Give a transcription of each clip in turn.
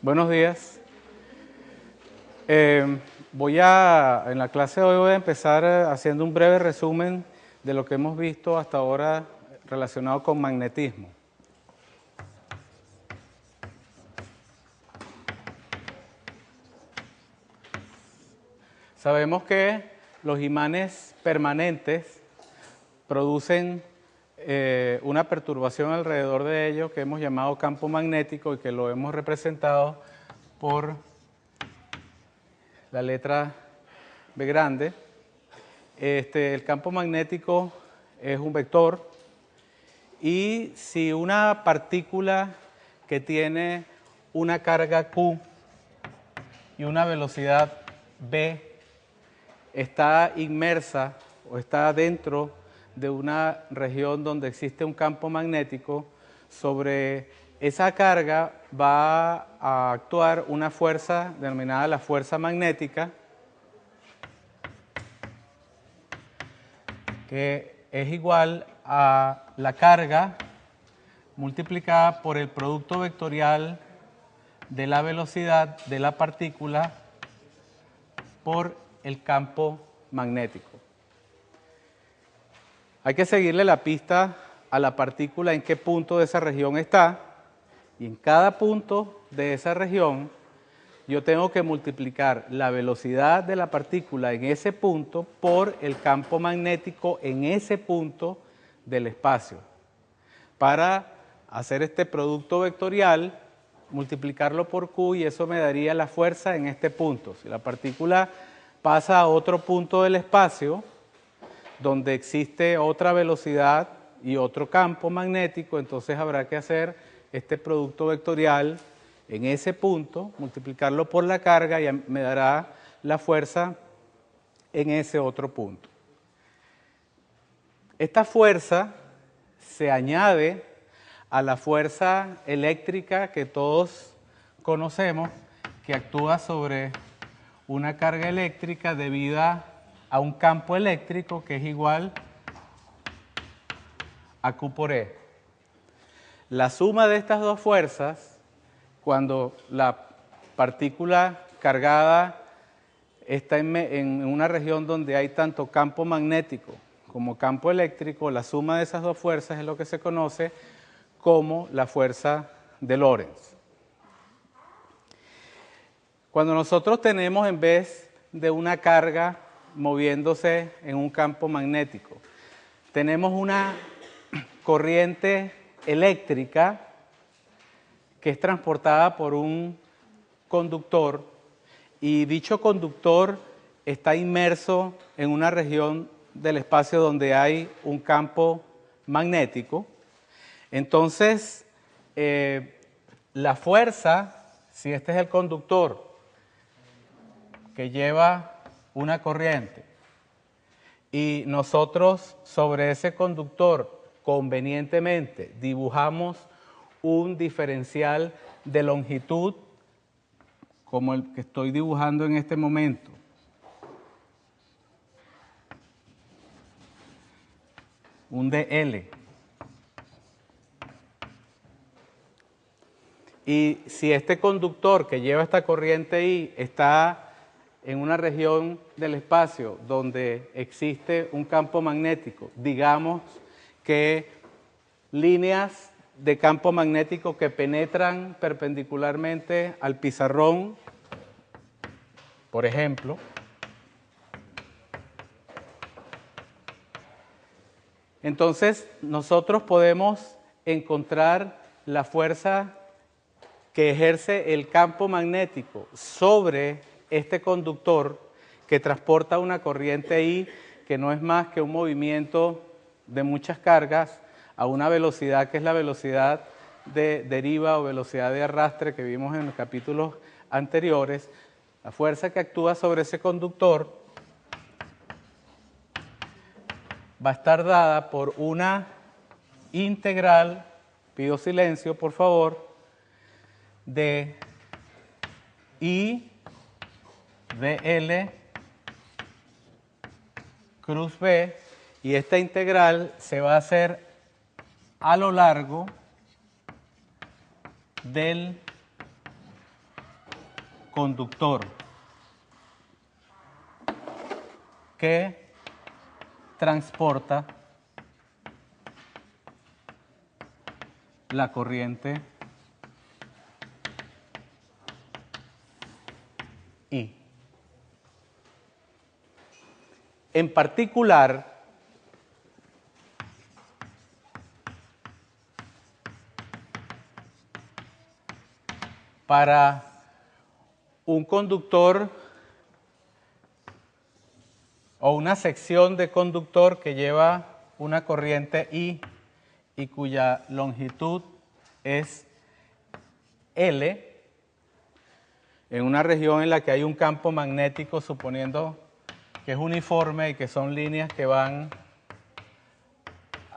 Buenos días. En la clase de hoy voy a empezar haciendo un breve resumen de lo que hemos visto hasta ahora relacionado con magnetismo. Sabemos que los imanes permanentes producen una perturbación alrededor de ellos que hemos llamado campo magnético y que lo hemos representado por la letra B grande. El campo magnético es un vector y si una partícula que tiene una carga Q y una velocidad V está inmersa o está dentro de una región donde existe un campo magnético, sobre esa carga va a actuar una fuerza denominada la fuerza magnética, que es igual a la carga multiplicada por el producto vectorial de la velocidad de la partícula por el campo magnético. Hay que seguirle la pista a la partícula en qué punto de esa región está, y en cada punto de esa región yo tengo que multiplicar la velocidad de la partícula en ese punto por el campo magnético en ese punto del espacio. Para hacer este producto vectorial, multiplicarlo por Q, y eso me daría la fuerza en este punto. Si la partícula pasa a otro punto del espacio, donde existe otra velocidad y otro campo magnético, entonces habrá que hacer este producto vectorial en ese punto, multiplicarlo por la carga y me dará la fuerza en ese otro punto. Esta fuerza se añade a la fuerza eléctrica que todos conocemos, que actúa sobre una carga eléctrica debida a un campo eléctrico que es igual a Q por E. La suma de estas dos fuerzas, cuando la partícula cargada está en una región donde hay tanto campo magnético como campo eléctrico, la suma de esas dos fuerzas es lo que se conoce como la fuerza de Lorentz. Cuando nosotros tenemos, en vez de una carga moviéndose en un campo magnético, tenemos una corriente eléctrica que es transportada por un conductor, y dicho conductor está inmerso en una región del espacio donde hay un campo magnético. Entonces, la fuerza, si este es el conductor que lleva una corriente, y nosotros sobre ese conductor convenientemente dibujamos un diferencial de longitud como el que estoy dibujando en este momento, un dl, y si este conductor que lleva esta corriente I está en una región del espacio donde existe un campo magnético, digamos que líneas de campo magnético que penetran perpendicularmente al pizarrón, por ejemplo, entonces nosotros podemos encontrar la fuerza que ejerce el campo magnético sobre este conductor que transporta una corriente I, que no es más que un movimiento de muchas cargas a una velocidad que es la velocidad de deriva o velocidad de arrastre que vimos en los capítulos anteriores. La fuerza que actúa sobre ese conductor va a estar dada por una integral, pido silencio por favor, de I dl cruz B, y esta integral se va a hacer a lo largo del conductor que transporta la corriente I. En particular, para un conductor o una sección de conductor que lleva una corriente I y cuya longitud es L, en una región en la que hay un campo magnético, suponiendo que es uniforme y que son líneas que van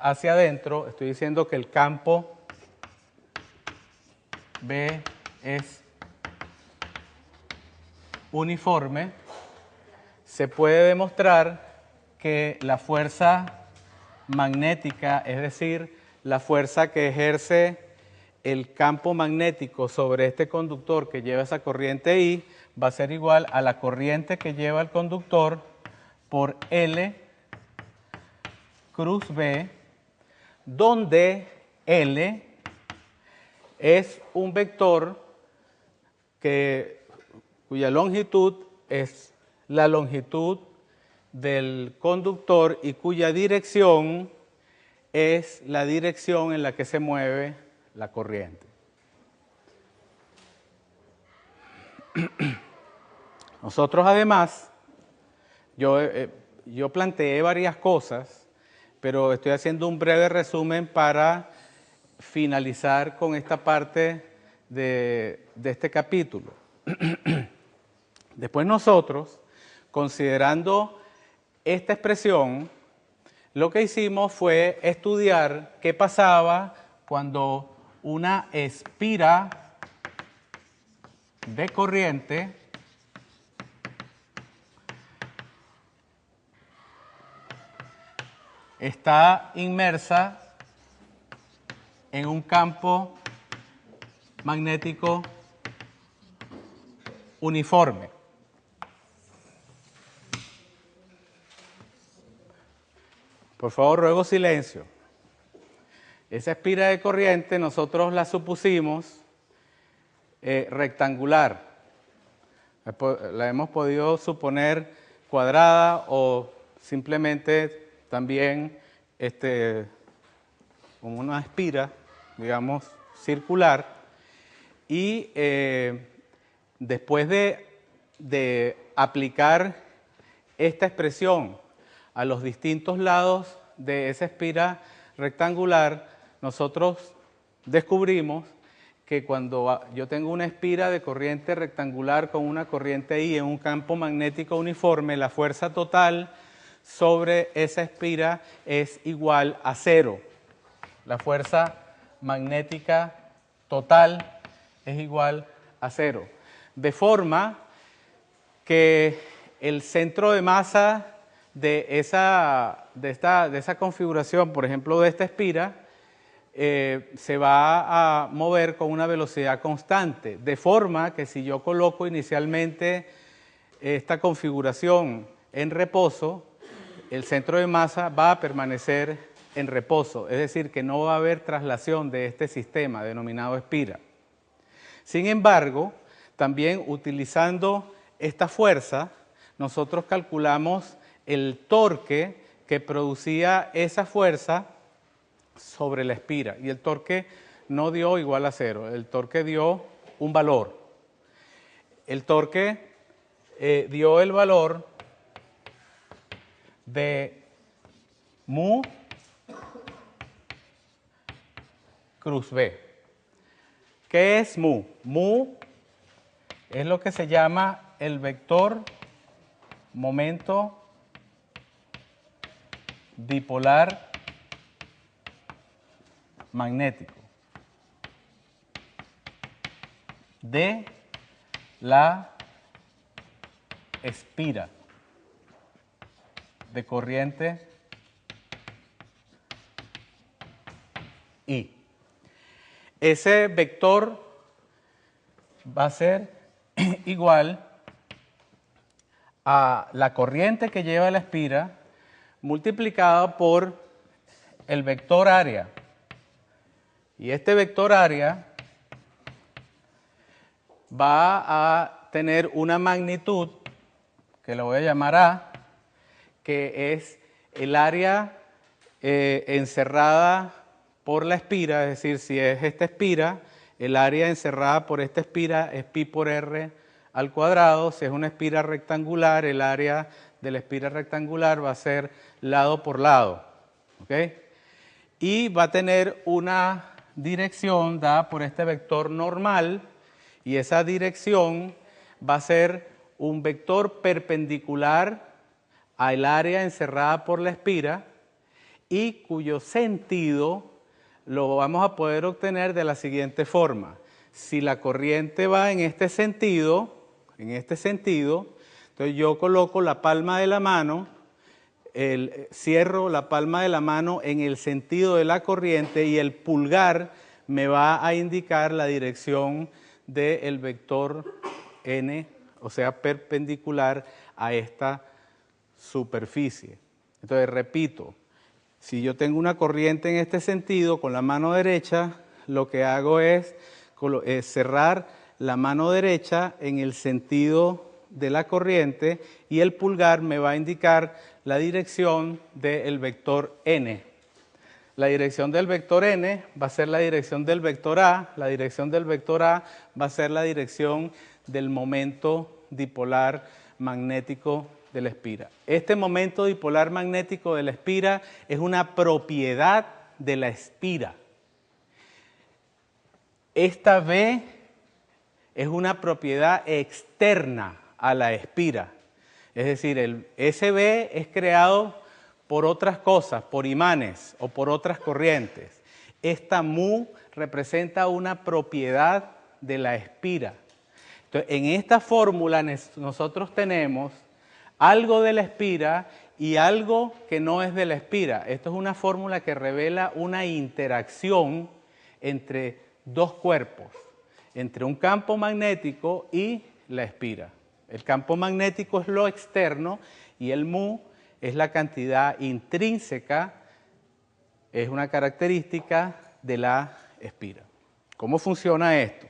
hacia adentro, estoy diciendo que el campo B es uniforme, se puede demostrar que la fuerza magnética, es decir, la fuerza que ejerce el campo magnético sobre este conductor que lleva esa corriente I, va a ser igual a la corriente que lleva el conductor por L cruz B, donde L es un vector cuya longitud es la longitud del conductor y cuya dirección es la dirección en la que se mueve la corriente. Nosotros además, yo planteé varias cosas, pero estoy haciendo un breve resumen para finalizar con esta parte de este capítulo. Después nosotros, considerando esta expresión, lo que hicimos fue estudiar qué pasaba cuando una espira de corriente está inmersa en un campo magnético uniforme. Por favor, ruego silencio. Esa espira de corriente nosotros la supusimos rectangular. La hemos podido suponer cuadrada o simplemente también como una espira, digamos, circular. Y después de aplicar esta expresión a los distintos lados de esa espira rectangular, nosotros descubrimos que cuando yo tengo una espira de corriente rectangular con una corriente I en un campo magnético uniforme, la fuerza total sobre esa espira es igual a 0. La fuerza magnética total es igual a 0. De forma que el centro de masa de esa configuración, por ejemplo, de esta espira, se va a mover con una velocidad constante, de forma que si yo coloco inicialmente esta configuración en reposo, el centro de masa va a permanecer en reposo, es decir, que no va a haber traslación de este sistema denominado espira. Sin embargo, también utilizando esta fuerza, nosotros calculamos el torque que producía esa fuerza sobre la espira. Y el torque no dio igual a 0, el torque dio un valor. El torque dio el valor de mu cruz B. ¿Qué es mu? Mu es lo que se llama el vector momento dipolar magnético de la espira de corriente I. Ese vector va a ser igual a la corriente que lleva la espira multiplicada por el vector área. Y este vector área va a tener una magnitud que lo voy a llamar A, que es el área encerrada por la espira, es decir, si es esta espira, el área encerrada por esta espira es pi por r al cuadrado. Si es una espira rectangular, el área de la espira rectangular va a ser lado por lado, ¿ok? Y va a tener una dirección dada por este vector normal, y esa dirección va a ser un vector perpendicular al área encerrada por la espira y cuyo sentido lo vamos a poder obtener de la siguiente forma. Si la corriente va en este sentido, entonces yo coloco la palma de la mano, cierro la palma de la mano en el sentido de la corriente y el pulgar me va a indicar la dirección del vector n, o sea, perpendicular a esta superficie. Entonces, repito, si yo tengo una corriente en este sentido, con la mano derecha, lo que hago es cerrar la mano derecha en el sentido de la corriente y el pulgar me va a indicar la dirección del vector n. La dirección del vector n va a ser la dirección del vector a, la dirección del vector a va a ser la dirección del momento dipolar magnético de la espira. Este momento dipolar magnético de la espira es una propiedad de la espira. Esta V es una propiedad externa a la espira. Es decir, el SB es creado por otras cosas, por imanes o por otras corrientes. Esta mu representa una propiedad de la espira. Entonces, en esta fórmula nosotros tenemos algo de la espira y algo que no es de la espira. Esto es una fórmula que revela una interacción entre dos cuerpos, entre un campo magnético y la espira. El campo magnético es lo externo y el mu es la cantidad intrínseca, es una característica de la espira. ¿Cómo funciona esto?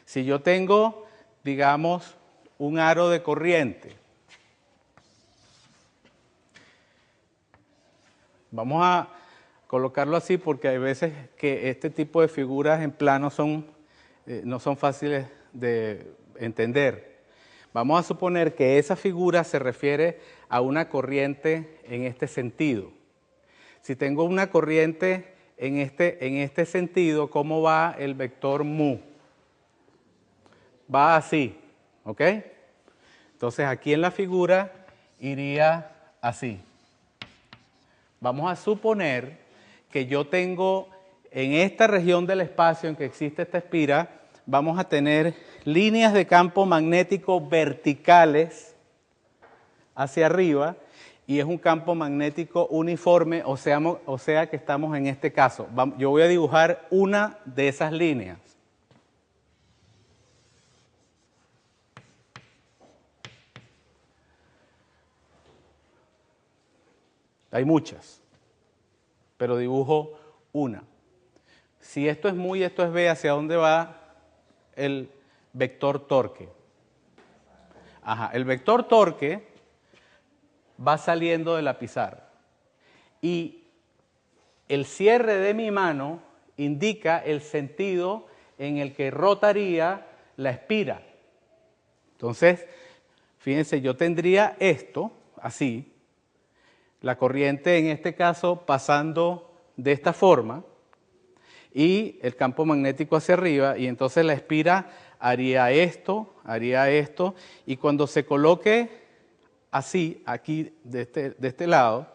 Si yo tengo, digamos, un aro de corriente, vamos a colocarlo así porque hay veces que este tipo de figuras en plano no son fáciles de entender. Vamos a suponer que esa figura se refiere a una corriente en este sentido. Si tengo una corriente en este sentido, ¿cómo va el vector mu? Va así, ¿ok? Entonces aquí en la figura iría así. Vamos a suponer que yo tengo en esta región del espacio en que existe esta espira, vamos a tener líneas de campo magnético verticales hacia arriba y es un campo magnético uniforme, o sea que estamos en este caso. Yo voy a dibujar una de esas líneas. Hay muchas, pero dibujo una. Si esto es mu y esto es v, ¿hacia dónde va el vector torque? Ajá, el vector torque va saliendo de la pizarra y el cierre de mi mano indica el sentido en el que rotaría la espira. Entonces, fíjense, yo tendría esto así, la corriente en este caso pasando de esta forma y el campo magnético hacia arriba, y entonces la espira haría esto, y cuando se coloque así, aquí de este lado,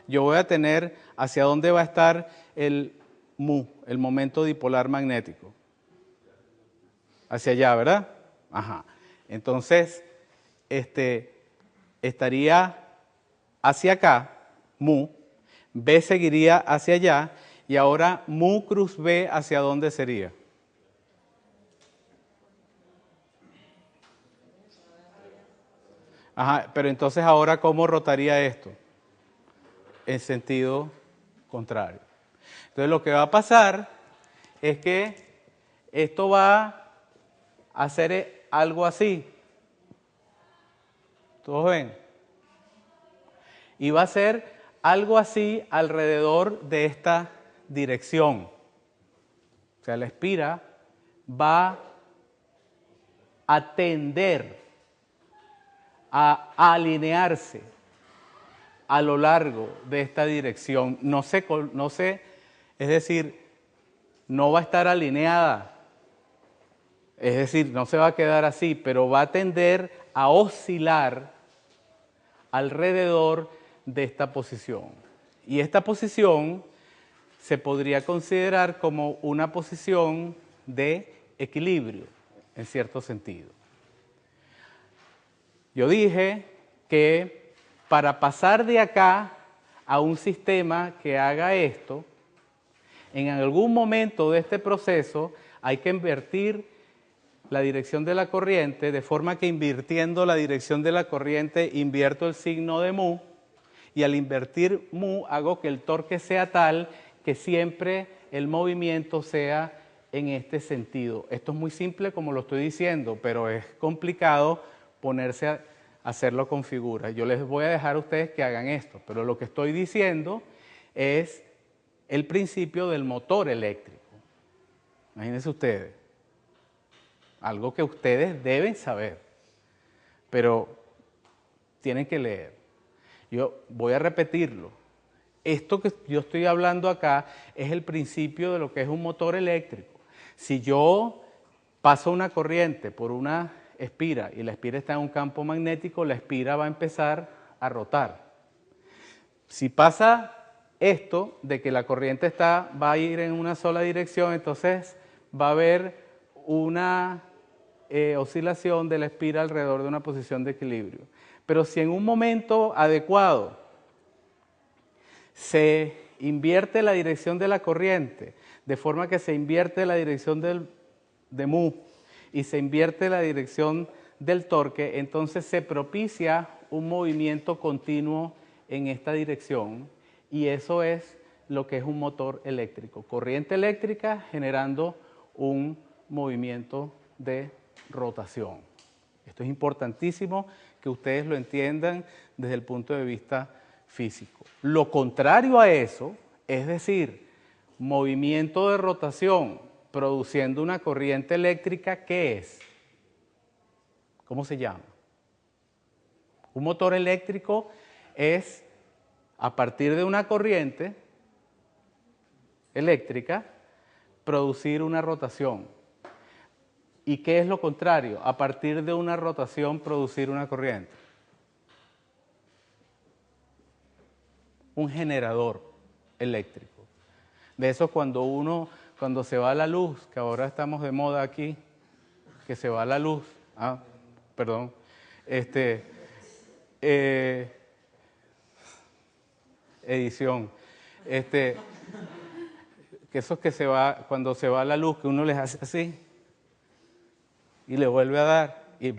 yo voy a tener hacia dónde va a estar el mu, el momento dipolar magnético. Hacia allá, ¿verdad? Ajá. Entonces, estaría hacia acá, mu, B seguiría hacia allá, y ahora mu cruz B, ¿hacia dónde sería? Ajá, pero entonces ahora, ¿cómo rotaría esto? En sentido contrario. Entonces lo que va a pasar es que esto va a hacer algo así. ¿Todos ven? Y va a ser algo así alrededor de esta dirección. O sea, la espira va a tender a alinearse a lo largo de esta dirección. No sé, es decir, no va a estar alineada, es decir, no se va a quedar así, pero va a tender a oscilar alrededor de esta posición. Y esta posición se podría considerar como una posición de equilibrio, en cierto sentido. Yo dije que para pasar de acá a un sistema que haga esto, en algún momento de este proceso hay que invertir la dirección de la corriente, de forma que invirtiendo la dirección de la corriente invierto el signo de mu, y al invertir mu hago que el torque sea tal que siempre el movimiento sea en este sentido. Esto es muy simple como lo estoy diciendo, pero es complicado ponerse a hacerlo con figuras. Yo les voy a dejar a ustedes que hagan esto, pero lo que estoy diciendo es el principio del motor eléctrico. Imagínense ustedes, algo que ustedes deben saber, pero tienen que leer. Yo voy a repetirlo. Esto que yo estoy hablando acá es el principio de lo que es un motor eléctrico. Si yo paso una corriente por una espira y la espira está en un campo magnético, la espira va a empezar a rotar. Si pasa esto de que la corriente va a ir en una sola dirección, entonces va a haber una oscilación de la espira alrededor de una posición de equilibrio. Pero si en un momento adecuado se invierte la dirección de la corriente, de forma que se invierte la dirección de mu y se invierte la dirección del torque, entonces se propicia un movimiento continuo en esta dirección, y eso es lo que es un motor eléctrico. Corriente eléctrica generando un movimiento de rotación. Esto es importantísimo que ustedes lo entiendan desde el punto de vista físico. Lo contrario a eso, es decir, movimiento de rotación produciendo una corriente eléctrica, ¿qué es? ¿Cómo se llama? Un motor eléctrico es, a partir de una corriente eléctrica, producir una rotación. ¿Y qué es lo contrario? A partir de una rotación, producir una corriente. Un generador eléctrico. De eso cuando se va la luz, que ahora estamos de moda aquí, que se va la luz, edición, que esos que se va, cuando se va la luz, que uno les hace así, y le vuelve a dar, y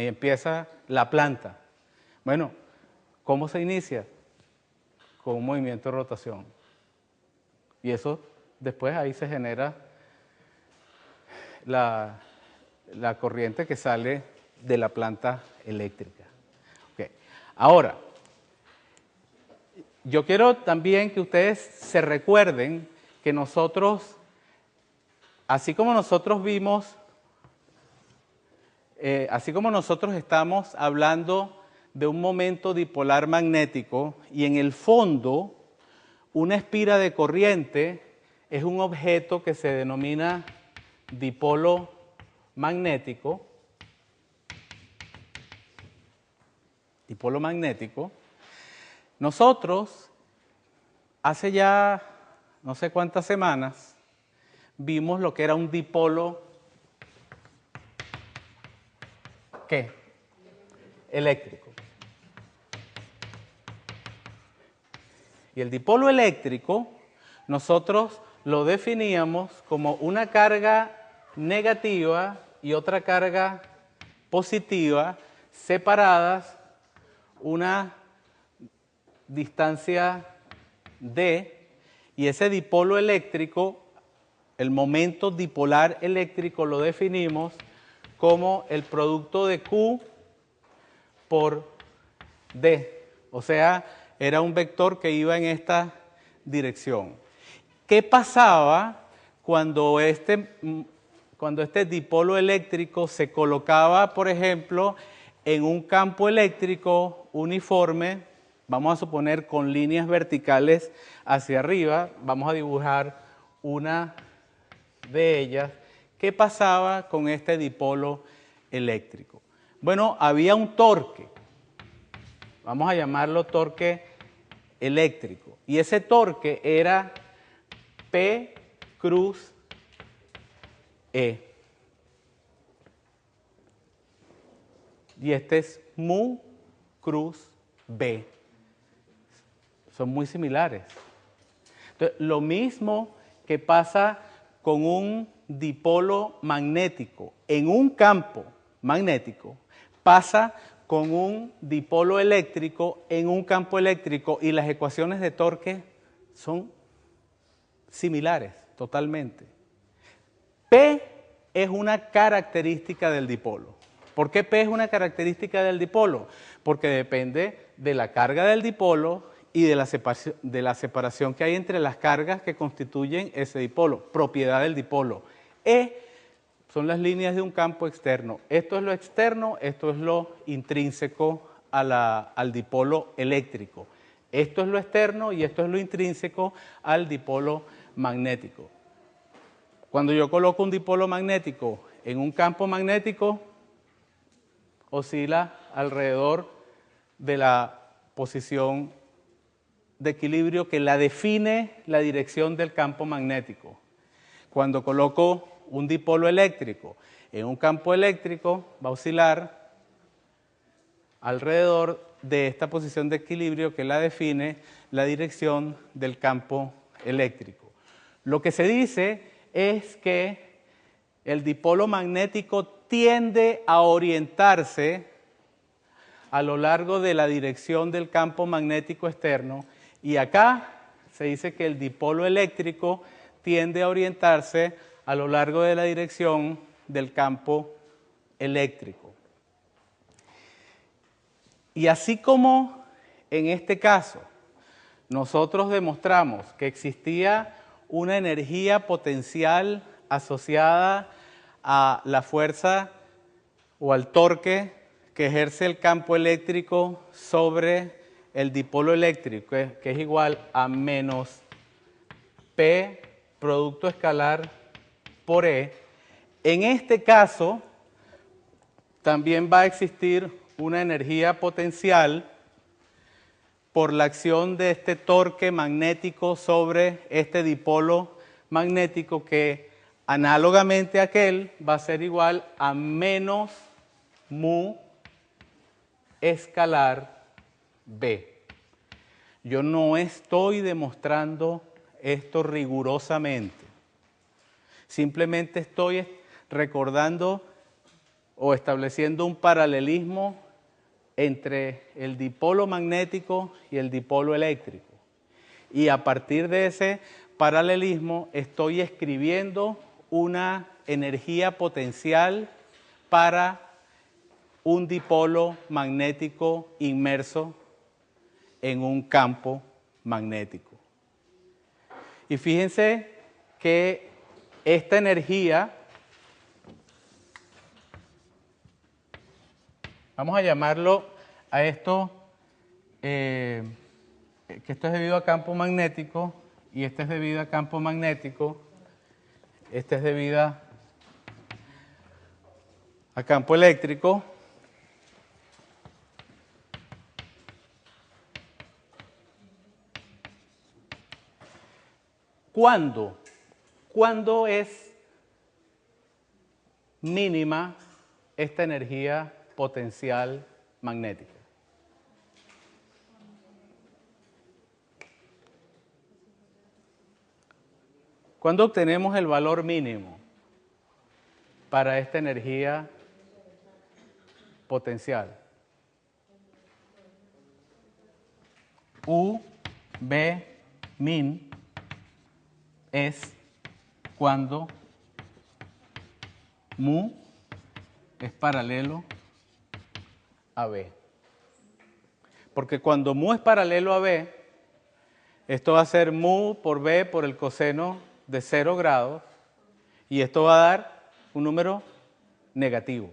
empieza la planta. Bueno, ¿cómo se inicia? Con un movimiento de rotación. Y eso, después ahí se genera la corriente que sale de la planta eléctrica. Okay. Ahora, yo quiero también que ustedes se recuerden que nosotros, así como nosotros vimos, así como nosotros estamos hablando de un momento dipolar magnético, y en el fondo una espira de corriente es un objeto que se denomina dipolo magnético. Dipolo magnético. Nosotros, hace ya no sé cuántas semanas, vimos lo que era un dipolo, ¿qué? Eléctrico. Y el dipolo eléctrico, nosotros lo definíamos como una carga negativa y otra carga positiva separadas una distancia D, y ese dipolo eléctrico, el momento dipolar eléctrico lo definimos como el producto de Q por D. O sea, era un vector que iba en esta dirección. ¿Qué pasaba cuando este dipolo eléctrico se colocaba, por ejemplo, en un campo eléctrico uniforme? Vamos a suponer con líneas verticales hacia arriba, vamos a dibujar una de ellas. ¿Qué pasaba con este dipolo eléctrico? Bueno, había un torque, vamos a llamarlo torque eléctrico, y ese torque era P cruz E. Y este es mu cruz B. Son muy similares. Entonces, lo mismo que pasa con un dipolo magnético en un campo magnético, pasa con un dipolo eléctrico en un campo eléctrico, y las ecuaciones de torque son similares totalmente. P es una característica del dipolo. ¿Por qué P es una característica del dipolo? Porque depende de la carga del dipolo y de la separación que hay entre las cargas que constituyen ese dipolo, propiedad del dipolo. E son las líneas de un campo externo. Esto es lo externo, esto es lo intrínseco al dipolo eléctrico. Esto es lo externo y esto es lo intrínseco al dipolo magnético. Cuando yo coloco un dipolo magnético en un campo magnético, oscila alrededor de la posición de equilibrio que la define la dirección del campo magnético. Cuando coloco un dipolo eléctrico en un campo eléctrico, va a oscilar alrededor de esta posición de equilibrio que la define la dirección del campo eléctrico. Lo que se dice es que el dipolo magnético tiende a orientarse a lo largo de la dirección del campo magnético externo, y acá se dice que el dipolo eléctrico tiende a orientarse a lo largo de la dirección del campo eléctrico. Y así como en este caso nosotros demostramos que existía una energía potencial asociada a la fuerza o al torque que ejerce el campo eléctrico sobre el dipolo eléctrico, que es igual a menos P producto escalar por E. En este caso también va a existir una energía potencial por la acción de este torque magnético sobre este dipolo magnético, que análogamente a aquel va a ser igual a menos mu escalar B. Yo no estoy demostrando esto rigurosamente, simplemente estoy recordando o estableciendo un paralelismo entre el dipolo magnético y el dipolo eléctrico. Y a partir de ese paralelismo estoy escribiendo una energía potencial para un dipolo magnético inmerso en un campo magnético. Y fíjense que esta energía, vamos a llamarlo a esto, que esto es debido a campo magnético, y este es debido a campo magnético, este es debido a campo eléctrico. ¿Cuándo es mínima esta energía potencial magnética? ¿Cuándo obtenemos el valor mínimo para esta energía potencial? U, B, min es cuando mu es paralelo a B. Porque cuando mu es paralelo a B, esto va a ser mu por B por el coseno de 0 grados y esto va a dar un número negativo.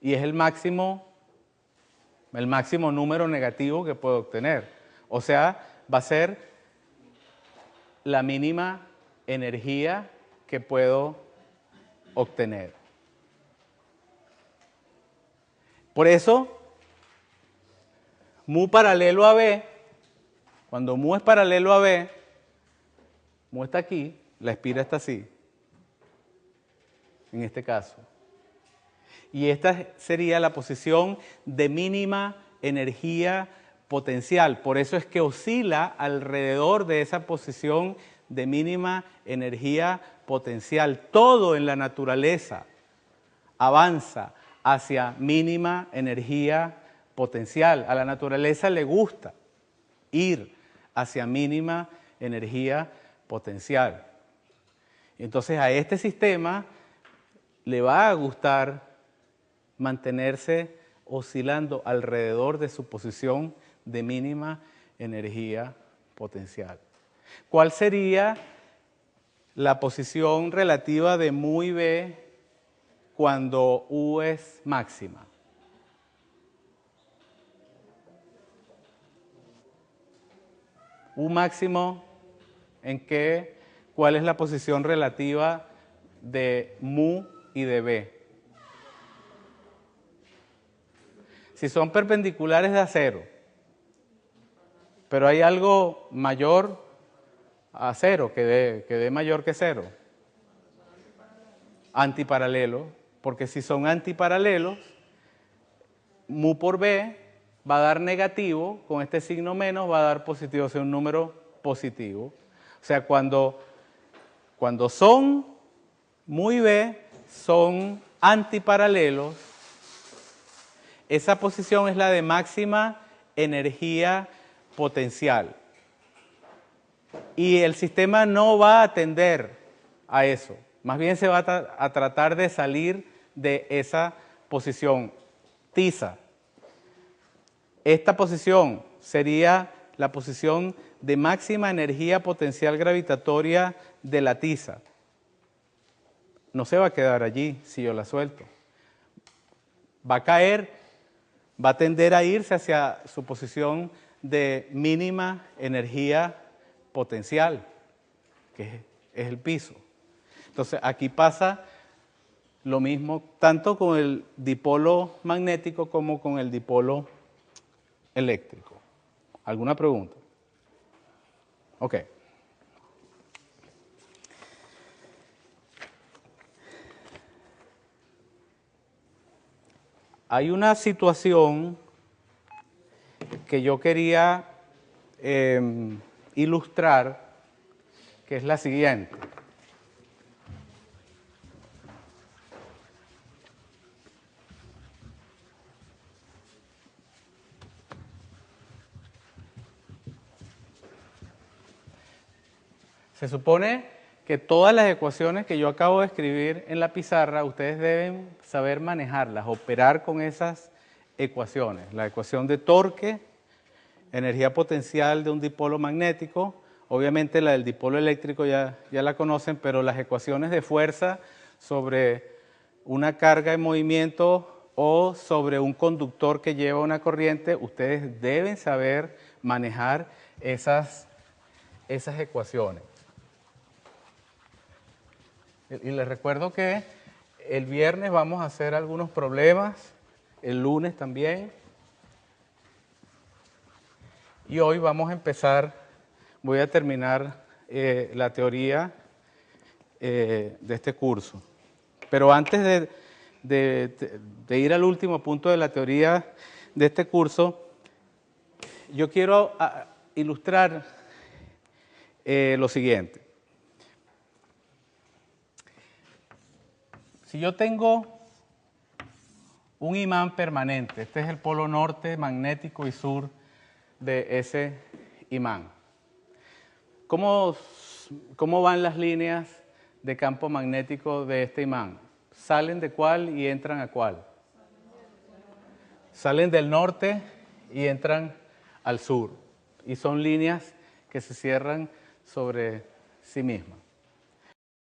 Y es el máximo número negativo que puedo obtener. O sea, va a ser la mínima energía que puedo obtener. Por eso, mu paralelo a B, cuando mu es paralelo a B, mu está aquí, la espira está así, en este caso. Y esta sería la posición de mínima energía potencial. Por eso es que oscila alrededor de esa posición de mínima energía potencial. Todo en la naturaleza avanza hacia mínima energía potencial. A la naturaleza le gusta ir hacia mínima energía potencial. Entonces a este sistema le va a gustar mantenerse oscilando alrededor de su posición de mínima energía potencial. ¿Cuál sería la posición relativa de mu y B cuando U es máxima? U máximo, ¿cuál es la posición relativa de mu y de B? Si son perpendiculares da 0, pero hay algo mayor a 0, que dé mayor que 0. Antiparalelo, porque si son antiparalelos, mu por B va a dar negativo, con este signo menos va a dar positivo, o sea, un número positivo. O sea, cuando son mu y B son antiparalelos, esa posición es la de máxima energía potencial. Y el sistema no va a atender a eso. Más bien se va a tratar de salir de esa posición. Tiza. Esta posición sería la posición de máxima energía potencial gravitatoria de la tiza. No se va a quedar allí si yo la suelto. Va a caer, va a tender a irse hacia su posición de mínima energía potencial, que es el piso. Entonces aquí pasa lo mismo tanto con el dipolo magnético como con el dipolo eléctrico. ¿Alguna pregunta? Ok. Hay una situación que yo quería ilustrar, que es la siguiente. Se supone que todas las ecuaciones que yo acabo de escribir en la pizarra, ustedes deben saber manejarlas, operar con esas ecuaciones. La ecuación de torque, energía potencial de un dipolo magnético, obviamente la del dipolo eléctrico ya la conocen, pero las ecuaciones de fuerza sobre una carga en movimiento o sobre un conductor que lleva una corriente, ustedes deben saber manejar esas ecuaciones. Y les recuerdo que el viernes vamos a hacer algunos problemas, el lunes también. Y hoy vamos a empezar, voy a terminar la teoría de este curso. Pero antes de ir al último punto de la teoría de este curso, yo quiero ilustrar lo siguiente. Si yo tengo un imán permanente, este es el polo norte magnético y sur de ese imán. ¿Cómo van las líneas de campo magnético de este imán? ¿Salen de cuál y entran a cuál? Salen del norte y entran al sur. Y son líneas que se cierran sobre sí mismas.